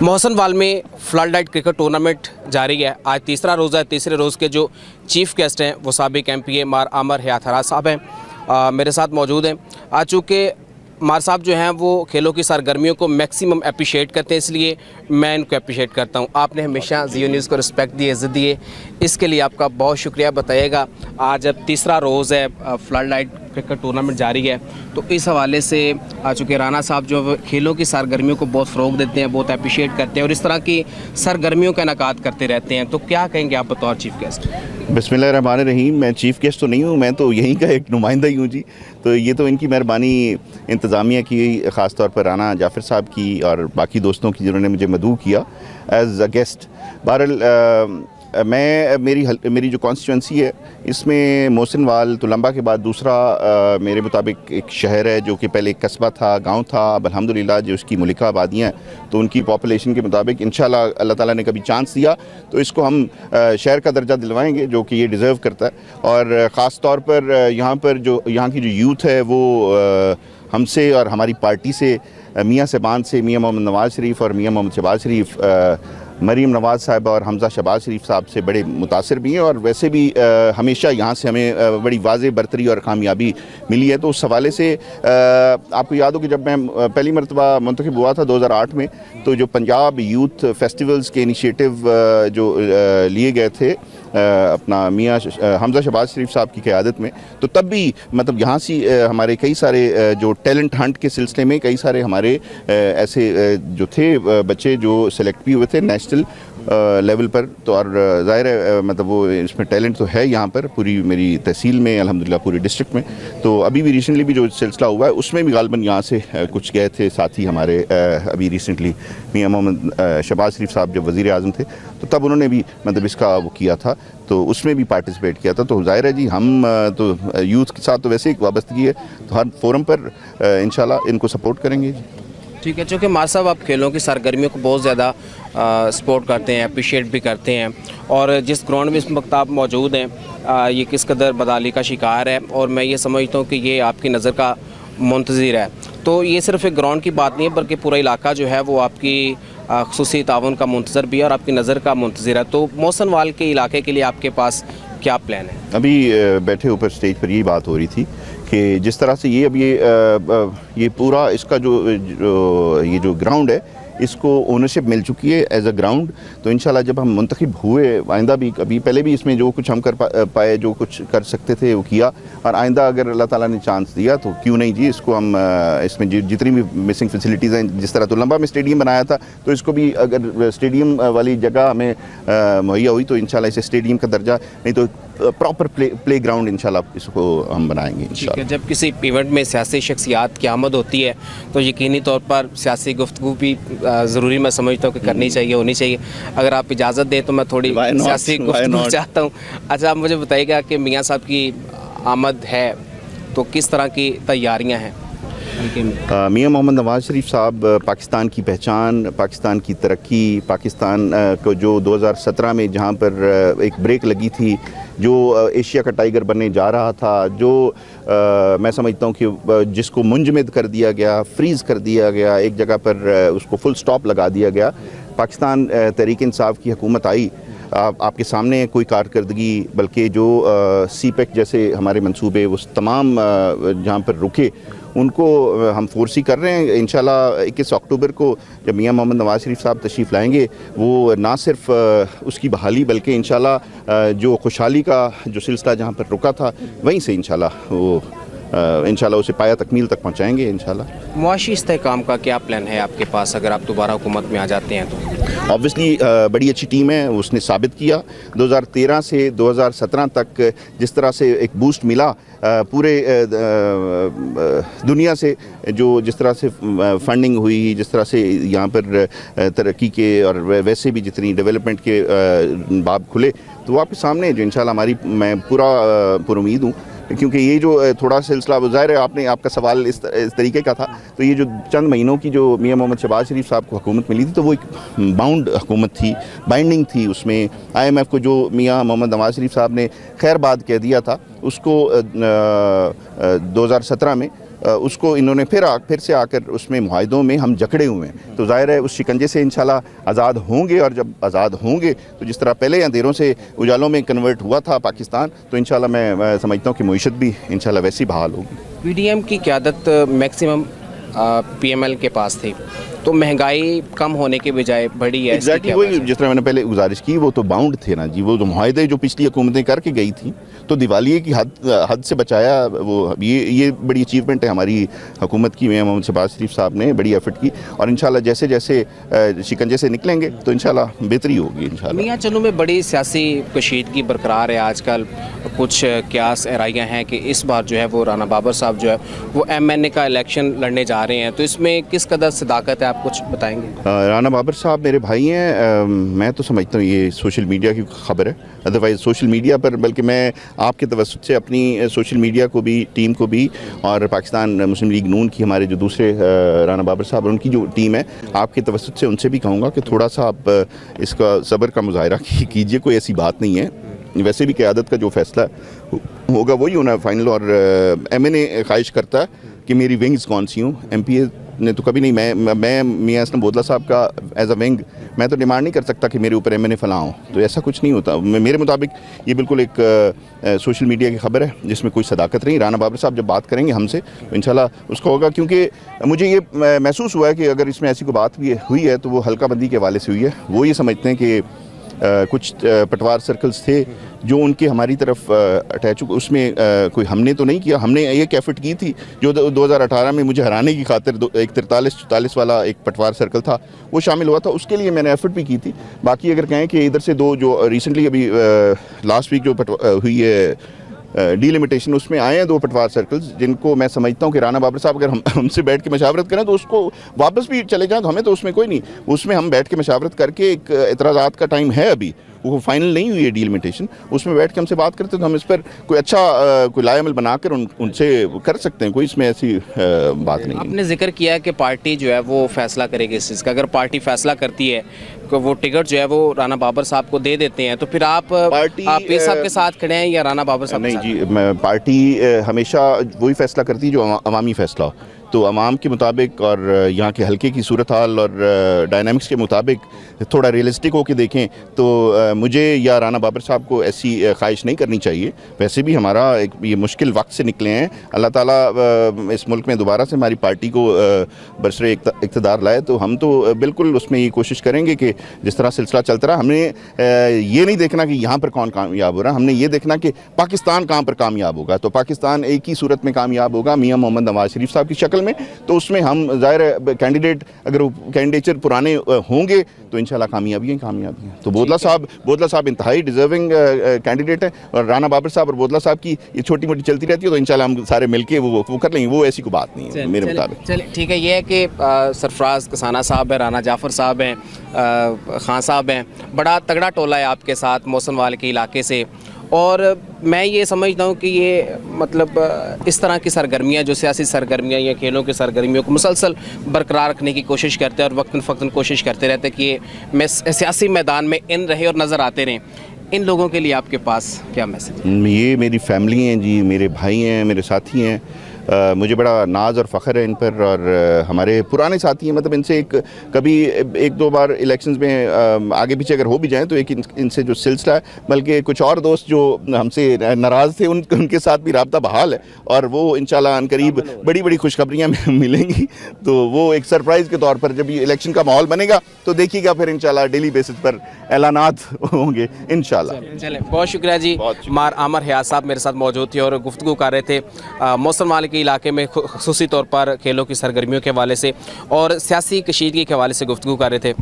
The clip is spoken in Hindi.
मोहसिनवाल में फ्लड लाइट क्रिकेट टूर्नामेंट जारी है। आज तीसरा रोज़ है। तीसरे रोज़ के जो चीफ गेस्ट हैं वो साबिक एमपीए मार आमर हयात हराज साहब हैं, मेरे साथ मौजूद हैं। आज चूँकि मार साहब जो हैं वो खेलों की सरगर्मियों को मैक्सिमम अप्रिशिएट करते हैं, इसलिए मैं इनको अप्रिशिएट करता हूँ। आपने हमेशा जियो न्यूज़ को रिस्पेक्ट दी, इज़्ज़त दी है, इसके लिए आपका बहुत शुक्रिया। बताइएगा, आज अब तीसरा रोज़ है, फ्लड लाइट क्रिकेट टूर्नामेंट जारी है, तो इस हवाले से चूँकि राना साहब जो खेलों की सरगर्मियों को बहुत फ़रोग देते हैं, बहुत अप्रिशिएट करते हैं और इस तरह की सरगर्मियों का इनेकाद करते रहते हैं, तो क्या कहेंगे आप बतौर चीफ गेस्ट? बिस्मिल्लाहिर्रहमानिर्रहीम। मैं चीफ़ गेस्ट तो नहीं हूँ, मैं तो यहीं का एक नुमाइंदा ही हूँ जी। तो ये तो इनकी मेहरबानी इंतज़ामिया की, ख़ास तौर पर राना जाफ़र साहब की और बाकी दोस्तों की जिन्होंने मुझे मदऊ किया एज़ अ गेस्ट। बहरहाल मेरी जो कॉन्स्टिट्यूंसी है इसमें मोहसिनवाल तुलंबा के बाद दूसरा मेरे मुताबिक एक शहर है जो कि पहले एक कस्बा था, गांव था। अब अल्हम्दुलिल्लाह जो उसकी मुलिका आबादियाँ हैं तो उनकी पॉपुलेशन के मुताबिक इंशाल्लाह अल्लाह ताला ने कभी चांस दिया तो इसको हम शहर का दर्जा दिलवाएंगे जो कि ये डिज़र्व करता है। और ख़ास तौर पर यहाँ की जो यूथ है वो हमसे और हमारी पार्टी से, मियाँ साहबान से, मियाँ मोहम्मद नवाज़ शरीफ और मियाँ मोहम्मद शहबाज शरीफ, मरीम नवाज़ साहब और हमज़ा शहबाज शरीफ साहब से बड़े मुतासिर भी हैं। और वैसे भी हमेशा यहाँ से हमें बड़ी वाज़ेह बरतरी और कामयाबी मिली है। तो उस हवाले से आपको याद हो कि जब मैं पहली मरतबा मुंतखब हुआ था 2008 में, तो जो पंजाब यूथ फेस्टिवल्स के इनिशिएटिव जो लिए गए थे अपना मियाँ हमज़ा शहबाज शरीफ साहब की क़यादत में, तो तब भी मतलब यहाँ से हमारे कई सारे जो टैलेंट हंट के सिलसिले में कई सारे हमारे ऐसे जो थे बच्चे जो सेलेक्ट भी हुए थे नेशनल लेवल पर। तो और ज़ाहिर है मतलब वो इसमें टैलेंट तो है यहाँ पर पूरी मेरी तहसील में, अल्हम्दुलिल्लाह पूरी डिस्ट्रिक्ट में। तो अभी भी रिसेंटली भी जो सिलसिला हुआ है उसमें भी गालिबन यहाँ से कुछ गए थे साथी हमारे। अभी रिसेंटली मियाँ मोहम्मद शहबाज शरीफ साहब जब वज़ीर आज़म थे तो तब उन्होंने भी मतलब इसका वो किया था, तो उसमें भी पार्टिसिपेट किया था। तो ज़ाहिर है जी हम तो यूथ के साथ तो वैसे ही वाबस्तगी है, तो हर फोरम पर इंशाल्लाह इनको सपोर्ट करेंगे जी। ठीक है, चूँकि मार साहब आप खेलों की सरगर्मियों को बहुत ज़्यादा सपोर्ट करते हैं, अप्रिशिएट भी करते हैं, और जिस ग्राउंड में इस वक्त आप मौजूद हैं ये किस कदर बदहाली का शिकार है, और मैं ये समझता हूँ कि ये आपकी नज़र का मुंतज़िर है। तो ये सिर्फ एक ग्राउंड की बात नहीं है बल्कि पूरा इलाका जो है वो आपकी ख़ुसूसी ताउन का मुंतज़र भी है और आपकी नज़र का मुंतज़िर है। तो मोहसिनवाल के इलाके के लिए आपके पास क्या प्लान है? अभी बैठे ऊपर स्टेज पर यही बात हो रही थी कि जिस तरह से ये अब ये पूरा इसका ये जो ग्राउंड है इसको ओनरशिप मिल चुकी है एज अ ग्राउंड। तो इंशाल्लाह जब हम मुंतखब हुए आइंदा भी कभी पहले भी इसमें जो कुछ हम कर पाए, जो कुछ कर सकते थे वो किया, और आइंदा अगर अल्लाह ताला ने चांस दिया तो क्यों नहीं जी, इसको हम इसमें जितनी भी मिसिंग फैसिलिटीज़ हैं, जिस तरह तुलंबा में स्टेडियम बनाया था तो इसको भी अगर स्टेडियम वाली जगह हमें मुहैया हुई तो इंशाल्लाह इसे स्टेडियम का दर्जा, नहीं तो प्रॉपर प्ले ग्राउंड इंशाल्लाह इसको हम बनाएंगे इंशाल्लाह। जब किसी इवेंट में सियासी शख्सियात की आमद होती है तो यकीनी तौर पर सियासी गुफ्तगू भी ज़रूरी मैं समझता हूँ कि करनी चाहिए, होनी चाहिए। अगर आप इजाज़त दें तो मैं थोड़ी सियासी गुफ्तगू चाहता हूँ। अच्छा, आप मुझे बताइएगा कि मियाँ साहब की आमद है तो किस तरह की तैयारियाँ हैं? मियाँ मोहम्मद नवाज़ शरीफ साहब पाकिस्तान की पहचान, पाकिस्तान की तरक्की, पाकिस्तान को जो 2017 में जहाँ पर एक ब्रेक लगी थी, जो एशिया का टाइगर बनने जा रहा था, जो मैं समझता हूँ कि जिसको मुंजमद कर दिया गया, फ्रीज़ कर दिया गया, एक जगह पर उसको फुल स्टॉप लगा दिया गया। पाकिस्तान तहरीक इंसाफ की हुकूमत आई, आपके सामने कोई कारकर्दगी, बल्कि जो CPEC जैसे हमारे मंसूबे वो तमाम जहाँ पर रुके उनको हम फोर्सी कर रहे हैं। इंशाल्लाह 21 अक्टूबर को जब मियाँ मोहम्मद नवाज़ शरीफ साहब तशरीफ़ लाएंगे वो ना सिर्फ उसकी बहाली बल्कि इंशाल्लाह जो खुशहाली का जो सिलसिला जहाँ पर रुका था वहीं से इंशाल्लाह उसे पाया तकमील तक पहुँचाएँगे इंशाल्लाह। मुआशी इस्तेहकाम का क्या प्लान है आपके पास अगर आप दोबारा हुकूमत में आ जाते हैं तो? ऑब्वियसली बड़ी अच्छी टीम है, उसने साबित किया 2013 से 2017 तक जिस तरह से एक बूस्ट मिला पूरे दुनिया से, जो जिस तरह से फंडिंग हुई, जिस तरह से यहाँ पर तरक्की के और वैसे भी जितनी डेवलपमेंट के बाब खुले, तो वो आपके सामने जो इंशाल्लाह मैं पूरा पुरुमीद हूँ। क्योंकि ये जो थोड़ा सिलसिला ज़ाहिर है आपका सवाल इस तरीके का था, तो ये जो चंद महीनों की जो मियाँ मोहम्मद शहबाज शरीफ साहब को हुकूमत मिली थी तो वो एक बाउंड हुकूमत थी, बाइंडिंग थी। उसमें IMF को जो मियाँ मोहम्मद नवाज़ शरीफ साहब ने खैर बाद कह दिया था उसको 2017 में उसको इन्होंने फिर से आकर उसमें मुआहिदों में हम जकड़े हुए हैं। तो ज़ाहिर है उस शिकंजे से इंशाल्लाह आज़ाद होंगे, और जब आज़ाद होंगे तो जिस तरह पहले अंधेरों से उजालों में कन्वर्ट हुआ था पाकिस्तान, तो इंशाल्लाह मैं समझता हूँ कि मईशत भी इंशाल्लाह वैसी बहाल होगी। पीडीएम की क़यादत मैक्सिमम पीएमएल के पास थी, तो महंगाई कम होने के बजाय बढ़ी है। एग्जैक्टली वही जिस तरह मैंने पहले गुजारिश की, वो तो बाउंड थे ना जी, वो जो मुआहदे जो पिछली हुकूमतें करके गई थी, तो दिवालिये की हद से बचाया। वो ये बड़ी अचीवमेंट है हमारी हुकूमत की। मियां मोहम्मद शहबाज शरीफ साहब ने बड़ी एफर्ट की, और इंशाल्लाह जैसे जैसे शिकंजे से निकलेंगे तो इंशाल्लाह बेहतरी होगी इंशाल्लाह। मियां चन्नू में बड़ी सियासी कशीदगी बरकरार है आजकल। कुछ क्यास एराइयाँ हैं कि इस बार जो है वो राना बाबर साहब जो है वो MNA का इलेक्शन लड़ने जा रहे हैं, तो इसमें किस कदर सदाकत है, आप कुछ बताएंगे? राना बाबर साहब मेरे भाई हैं। मैं तो समझता हूँ ये सोशल मीडिया की खबर है, अदरवाइज़ सोशल मीडिया पर, बल्कि मैं आपके तवज्जुह से अपनी सोशल मीडिया को भी, टीम को भी, और पाकिस्तान मुस्लिम लीग नून की हमारे जो दूसरे राना बाबर साहब और उनकी जो टीम है, आपके तवज्जुह से उनसे भी कहूँगा कि थोड़ा सा आप इसका सब्र का मुजाहिरा कीजिए। कोई ऐसी बात नहीं है, वैसे भी क़यादत का जो फैसला होगा वही होना है फाइनल। और MNA ख्वाहिश करता है कि मेरी विंग्स कौन सी हूँ। MPA ने तो कभी नहीं, मैं मियां असलम बोदला साहब का एज अ विंग मैं तो डिमांड नहीं कर सकता कि मेरे ऊपर MNA फलां हो, तो ऐसा कुछ नहीं होता। मेरे मुताबिक ये बिल्कुल एक सोशल मीडिया की खबर है जिसमें कोई सदाकत नहीं। राना बाबर साहब जब बात करेंगे हमसे तो इंशाल्लाह उसका होगा, क्योंकि मुझे ये महसूस हुआ है कि अगर इसमें ऐसी कोई बात भी हुई है तो वो हल्का बंदी के हवाले से हुई है। वो ये समझते हैं कि कुछ पटवार सर्कल्स थे जो उनके हमारी तरफ अटैच, उसमें कोई हमने तो नहीं किया। हमने एक एफर्ट की थी जो 2018 में मुझे हराने की खातिर एक 43-44 वाला एक पटवार सर्कल था, वो शामिल हुआ था, उसके लिए मैंने एफर्ट भी की थी। बाकी अगर कहें कि इधर से दो जो रिसेंटली अभी लास्ट वीक जो हुई है डिलिमिटेशन, उसमें आए हैं 2 पटवार सर्कल्स, जिनको मैं समझता हूँ कि राना बाबर साहब अगर हमसे बैठ के मशावरत करें तो उसको वापस भी चले जाएं तो हमें तो उसमें कोई नहीं, उसमें हम बैठ के मशावरत करके एक एतराज़ात का टाइम है, अभी वो फाइनल नहीं हुई है डिलिमिटेशन, उसमें बैठ के हमसे बात करते तो हम इस पर कोई अच्छा कोई लायमल बनाकर उनसे कर सकते हैं। कोई इसमें ऐसी बात नहीं है। आपने जिक्र किया है कि पार्टी जो है वो फैसला करेगी इस चीज़ का। अगर पार्टी फैसला करती है कि वो टिकट जो है वो राना बाबर साहब को दे देते हैं, तो फिर आप पीर साहब के साथ खड़े हैं या राना बाबर साहब? नहीं जी, पार्टी हमेशा वही फैसला करती है जो अवामी फैसला हो। तो अवाम के मुताबिक और यहाँ के हल्के की सूरत हाल और डायनामिक्स के मुताबिक थोड़ा रियलिस्टिक होकर देखें तो मुझे या राना बाबर साहब को ऐसी ख्वाहिश नहीं करनी चाहिए। वैसे भी हमारा एक ये मुश्किल वक्त से निकले हैं, अल्लाह ताला इस मुल्क में दोबारा से हमारी पार्टी को बरसरे इक़्तिदार लाए, तो हम तो बिल्कुल उसमें ये कोशिश करेंगे कि जिस तरह सिलसिला चलता रहा, हमने ये नहीं देखना कि यहाँ पर कौन कामयाब हो रहा, हमने ये देखना कि पाकिस्तान कहाँ पर कामयाब होगा। तो पाकिस्तान एक ही सूरत में कामयाब होगा, मियां मोहम्मद नवाज शरीफ साहब की शक्ल में। तो उसमें हम ज़ाहिर है कैंडिडेट अगर कैंडिडेचर पुराने होंगे तो इंशाल्लाह कामयाबियाँ कामयाबियाँ। तो बोदला साहब इंतहाई डिजर्विंग कैंडिडेट है, और राना बाबर साहब और बोदला साहब की ये छोटी मोटी चलती रहती है, तो इंशाल्लाह हम सारे मिलके वो कर लेंगे। वो ऐसी कोई बात नहीं है मेरे मुताबिक। चलिए ठीक है, ये है कि सरफराज कसाना साहब है, राना जाफ़र साहब हैं, खान साहब हैं, बड़ा तगड़ा टोला है आपके साथ मौसनवाल के इलाके से। और मैं ये समझता हूँ कि ये मतलब इस तरह की सरगर्मियाँ, जो सियासी सरगर्मियाँ या खेलों की सरगर्मियों को मुसलसल बरकरार रखने की कोशिश करते हैं और वक्तन फ़क्तन कोशिश करते रहते हैं कि ये सियासी मैदान में इन रहे और नज़र आते रहें, इन लोगों के लिए आपके पास क्या मैसेज? ये मेरी फैमिली हैं जी, मेरे भाई हैं, मेरे साथी हैं। मुझे बड़ा नाज और फ़ख्र है इन पर, और हमारे पुराने साथी हैं, मतलब इनसे कभी 1-2 बार इलेक्शंस में आगे पीछे अगर हो भी जाएं तो एक इनसे जो सिलसिला है, बल्कि कुछ और दोस्त जो हमसे नाराज़ थे उनके साथ भी राब्ता बहाल है, और वो इंशाल्लाह अनकरीब बड़ी खुशखबरियाँ मिलेंगी। तो वो एक सरप्राइज़ के तौर पर जब ये इलेक्शन का माहौल बनेगा तो देखिएगा, फिर इंशाल्लाह डेली बेसिस पर ऐलानात होंगे इंशाल्लाह। चलें, बहुत शुक्रिया जी। मार आमर हयात साहब मेरे साथ मौजूद थे और गुफ्तगू कर रहे थे मौसनवाल के इलाके में खुसूसी तौर पर खेलों की सरगर्मियों के हवाले से और सियासी कशीदगी के हवाले से गुफ्तगू कर रहे थे।